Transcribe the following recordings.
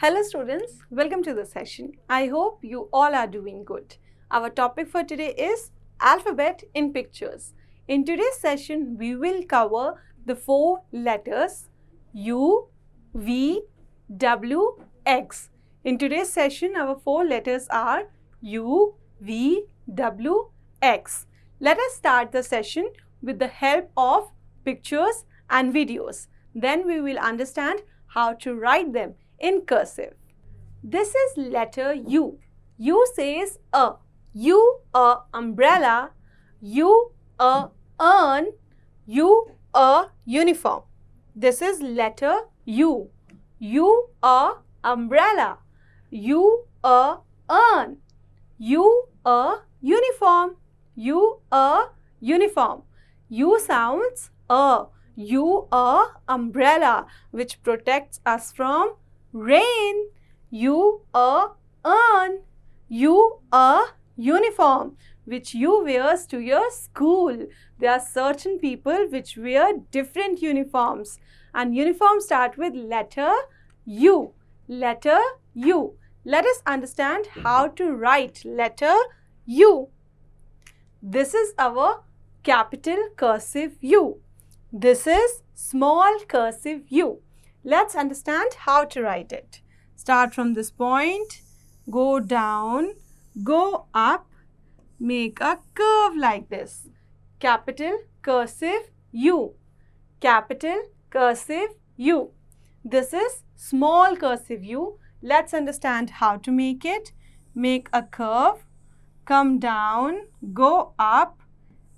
Hello students, welcome to the session. I hope you all are doing good. Our topic for today is alphabet in pictures. In today's session, we will cover the 4 letters U, V, W, X. In today's session, our 4 letters are U, V, W, X. Let us start the session with the help of pictures and videos. Then we will understand how to write them in cursive. This is letter U. U says a. U, a umbrella. U, a urn. U, a uniform. This is letter U. U, a umbrella. U, a urn. U, a uniform. U, a uniform. U sounds a. U, a umbrella, which protects us from rain. U, a urn. U, a uniform, which you wears to your school. There are certain people which wear different uniforms, and uniforms start with letter U. Letter U. Let us understand how to write letter U. This is our capital cursive U. This is small cursive U. Let's understand how to write it. Start from this point, go down, go up, make a curve like this. Capital cursive U. Capital cursive U. This is small cursive U. Let's understand how to make it. Make a curve, come down, go up,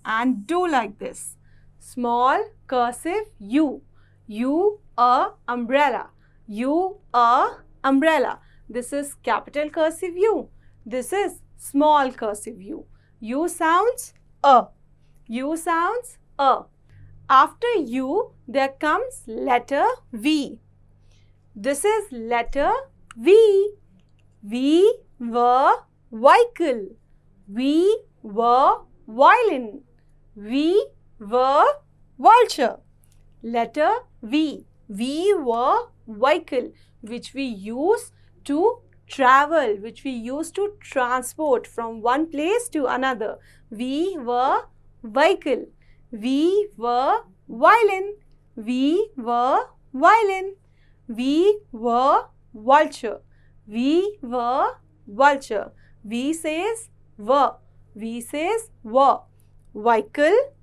and do like this. Small cursive U. U, a umbrella. U, a umbrella. This is capital cursive U. This is small cursive U. U sounds a. U sounds a. After U, there comes letter V. This is letter V. V were vehicle. V were violin. V were vulture. Letter V. V were vehicle, which we use to travel, which we use to transport from one place to another. V were vehicle. V were violin. V were violin. V were vulture. V were vulture. V says were. V says were. Vehicle,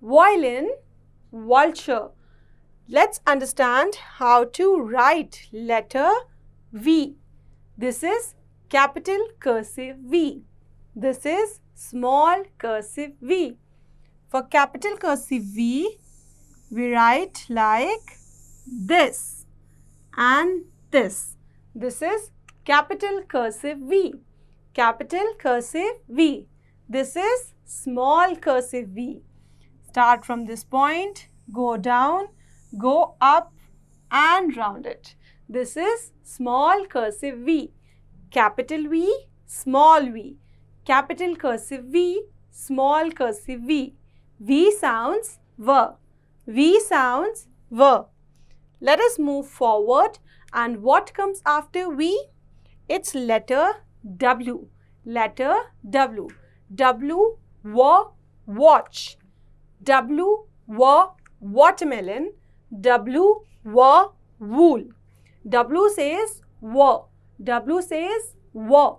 violin, vulture. Let's understand how to write letter V. This is capital cursive V. This is small cursive V. For capital cursive V, we write like this and this. This is capital cursive V. Capital cursive V. This is small cursive V. Start from this point, go down, go up and round it. This is small cursive V. Capital V, small v. Capital cursive V, small cursive V. V sounds V. V sounds V. Let us move forward, and what comes after V? It's letter W. Letter W. W were watch. W were watermelon. W were wool. W says were. W says were.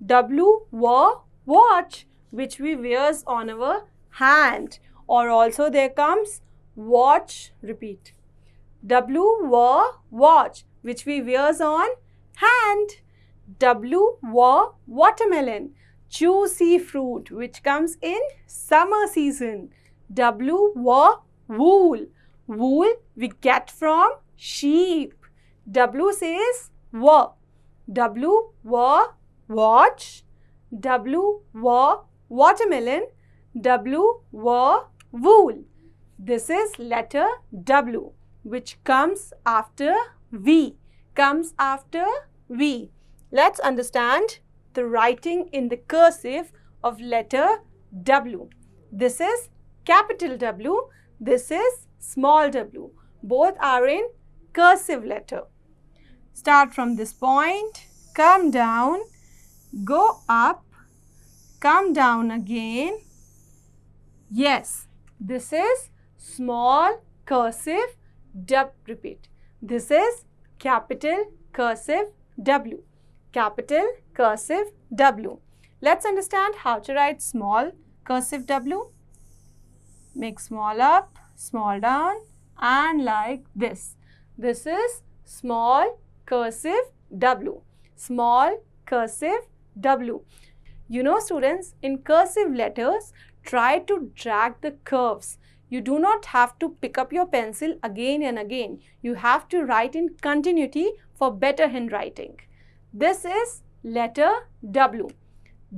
W were watch, which we wears on our hand, or also there comes watch, repeat. W were watch, which we wears on hand. W were watermelon, juicy fruit, which comes in summer season. W were wool. Wool we get from sheep. W says were. W were watch. W were watermelon. W were wool. This is letter W, which comes after V. Comes after V. Let's understand the writing in the cursive of letter W. This is capital W. This is small w. Both are in cursive letter. Start from this point, come down, go up, come down again. Yes, this is small cursive W. Repeat. This is capital cursive W. Capital cursive W. Let's understand how to write small cursive W. Make small up, small down, and like this. This is small cursive W. Small cursive W. You know, students, in cursive letters, try to drag the curves. You do not have to pick up your pencil again and again. You have to write in continuity for better handwriting. This is letter W.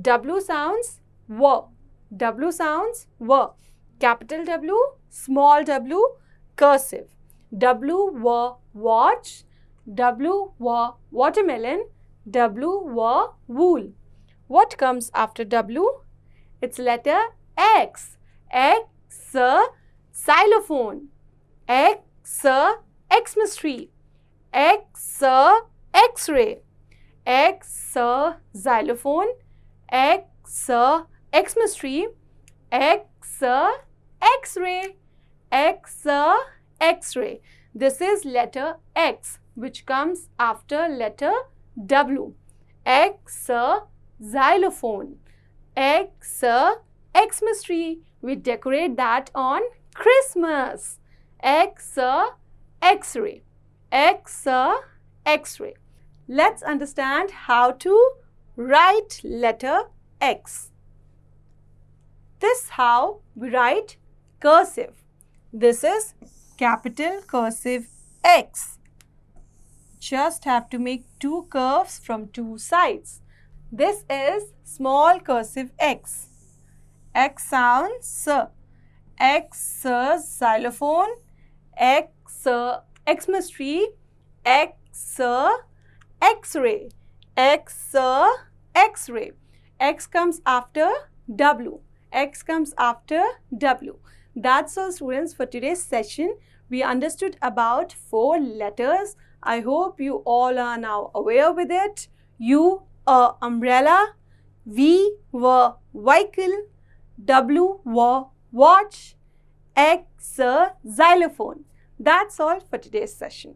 W sounds W. W sounds W. Capital W, small w, cursive. W were watch, W were watermelon, W were wool. What comes after W? It's letter X. X, xylophone. X, Xmas tree. X, X-ray. X, xylophone. X, Xmas tree. X, X-ray. X, X-ray. This is letter X, which comes after letter W. X, xylophone. X, Xmas tree. We decorate that on Christmas. X, X-ray. X, X-ray. Let's understand how to write letter X. This is how we write cursive. This is capital cursive X. Just have to make two curves from two sides. This is small cursive X. X sounds X, xylophone. X, Xmas tree. X, X-ray. X, X-ray. X comes after W. X comes after W. That's all, students, for today's session. We understood about 4 letters. I hope you all are now aware with it. U, umbrella. V, vehicle. W, watch. X, xylophone. That's all for today's session.